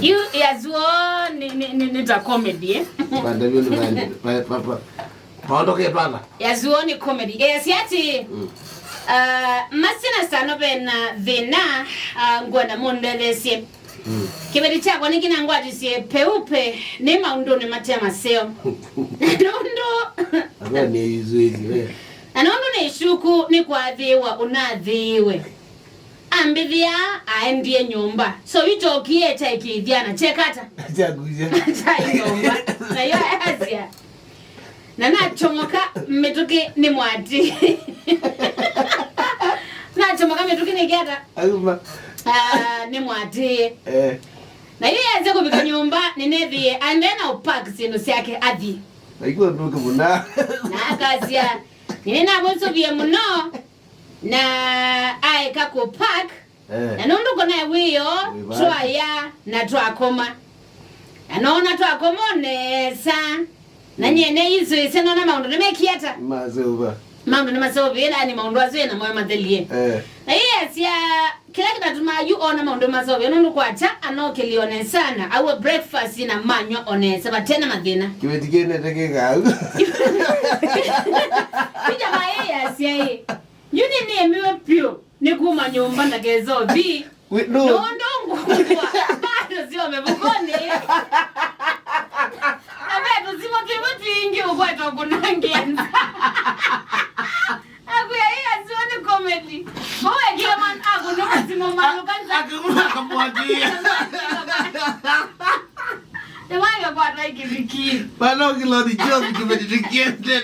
You yazuo ni ta comedy eh. Banda vyo ni papa. Paundo ke pala. Yazuo ni comedy. Siati masina sana bena vena ngwana mondelesie. Kiveti chako ni kinangwatisie peupe ni mundu ni matema seo. Nundu. Aba ni izuizi we. Nundu ni shuku ni kwathiwa unathiwe. Ambithia aendie nyumba. So itokie taikithiana chekata. Chaguja. Chai nyumba. Na yo azia. Na nachomoka metuki ni mwati. Nachomoka metuki ni geta. Ayuma. Ni mwati. Na yo yaze kubika nyumba ni nethi and then I'll pack sino siake athi. Aikuwa nduke muna. Na akazia. Nina bonso bia muno. Na aika ko pack. Na nundu kona wiyo twaya na twakoma. Anaona twakoma nesa. Na nyene izo iseno na maundu nimekiata. Mazoba. Maundu ni masobi ila ni maundu azwe na moyo madelie. Na yes ya kila kinatuma yu ona maundu masobi nundu kwacha anokelione sana. Awe breakfast na manyo onesa batena magena. Kiveti kene tekeka. Pija maye yes ya. Yuni ni emiwe pio. Ni kuma nyumba na kezo bi. No. Nongo kwa. Bado sio mebukoni. Abeto simo kiveti ingi ukwato kunangia. Akuya hii asione comedy. Mwe kia man aku nuka simo malu kanza. Akuma kamuatia. Temanga kwa taiki viki. Pano kilo di joke kiveti tikende.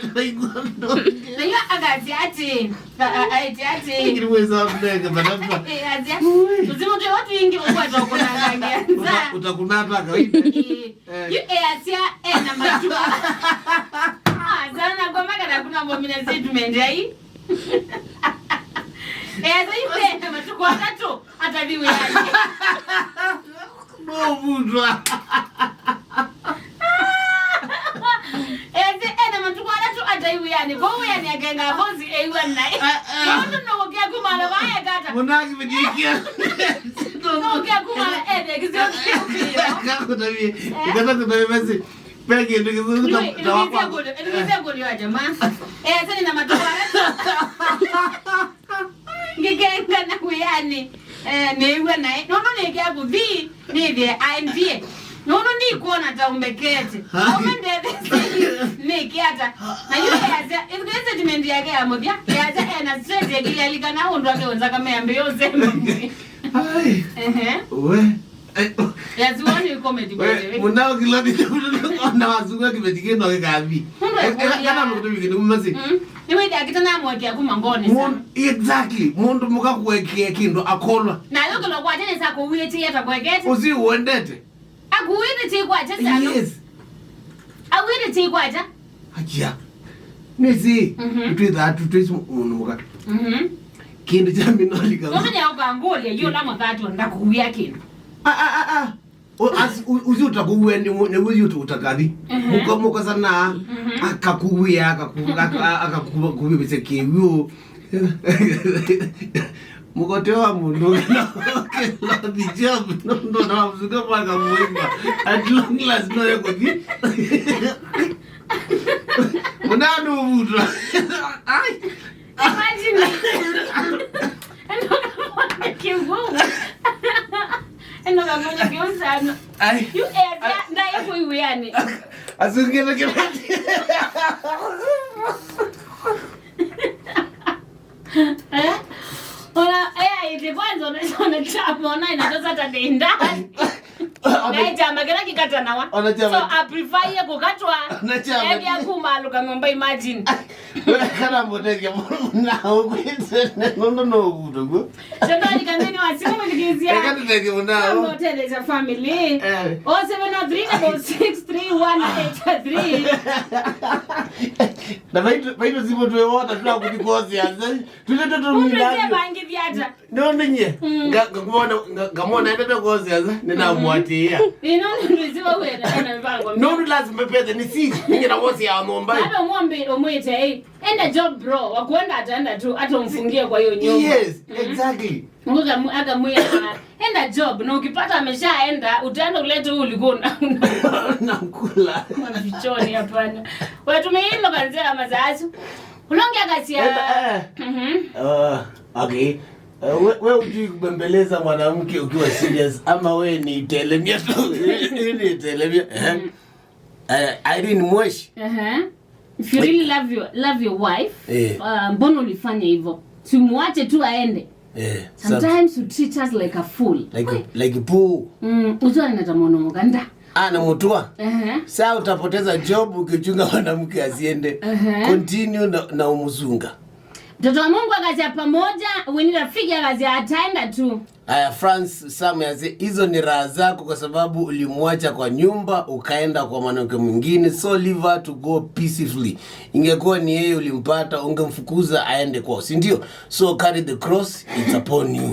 Na yu agati ati. Ati. Ingiriwe saabnega manamba. Azia. Tuzimo kia watu ingi ukwato kunangia. Utakunata kawaida. Yu azia na matuku. Sana kwa maka na kuna mbomina statement ya hii. Azia yu na matuku watatu. Hata viwe yani. No mudra. Na matuku watatu hata viwe yani. Kwa huwe yani agenga bozi ewa nai. Kwa huwe nukia kumala waya kata. Monagi vidikia. Nukia kumala kizio kipira. Kako tabi. Ikata kutabi basi. Peke ndukizu tawapa. Ndukizu goli wa jamaa. Sasa na matuku watatu. Ngikenga na wiani. Newe nae. Nono nekia kuvi. Nivye aendie. Nono ni kuona taumbekete. Nekiata. Na yule yaza. Ilikuweze timendi yake ya mobia. Yaza na stress ya gili alika na undu wake wenzaka meambe yose mbi. Hai. Uwe. Yazuoni comedy bweze. Munao kilodi na wazungu kiveti keno kikabi. Kana mkutubi kinu mmasi. Niwe akita na mweke akuma ngone sana. Exactly. Mundu muka kuweke kindo akolwa. Na loko lo kwa tene sako uwete yata kwekete. Usi uendete. Akuwete ti kwa cha sana. Yes. Awete ti kwa cha. Achia. Nisi. Tutweza tutwezi muka. Kindu cha minolika. Ngoja ya ukangole yo la mutatu ndakuwia kindu. Uzi utakuwe ni uzi utakathi. Muka sana akakuwia akakuwia bise kiwu. Mukotewa mundu na kelodi job ndo na mzuka paka muimba at long last no yako di munanu mudra ai imagine eno kama kiusa ai you ndaye kwa wiani asungela kibati Ona ite kwanza unaona chapa na inatoza hata denda. Na chama kila kikata nawa. So I prefer ye kukatwa. Ebi akuma ngomba imagine. Wewe kana mboteke na hukwitse no udugo. Sasa nikandeni wasimu mlikizia. Kana ndege mnao. Hotel za family. 0703631883. Na baito zipo tuwe wote tunakudikozi anza. Tule toto mndani. Bangi viata. No nye. Ngamona ndio kozi anza. Nina mwatia. Ndiziwa wewe na mbango. No lazima pete ni sisi. Ningira wosi ya ngomba. Bado muombe omwete enda job bro wakwenda ataenda tu hata umfungie kwa hiyo nyumba. Yes, exactly. Ngoja aga mwya enda job na ukipata ameshaenda utaenda kuleta huyu ulikuwa nakula vichoni hapana. Wewe tumeimba kanzea mazazu ulongia kasia okay. Wewe ujui kubembeleza mwanamke ukiwa serious ama wewe ni telemia tu? Ni telemia. Irene Mweshi. If you really love your wife, mbona ulifanya hivyo? Simuache tu aende. Sometimes you treat us like a fool. Like a fool. Uzwa natamono muganda. Na mutua. Sasa utapoteza job ukichunga mwanamke asiende. Continue na umuzunga. Mtoto wa Mungu akaja pamoja, wenira figa kazi ataenda tu. France Samu yaze, hizo ni raha zako kwa sababu ulimwacha kwa nyumba ukaenda kwa mwanamke mwingine, so leave her to go peacefully. Ingekuwa ni yeye ulimpata ungemfukuza aende kwao, si ndio? So carry the cross, it's upon you.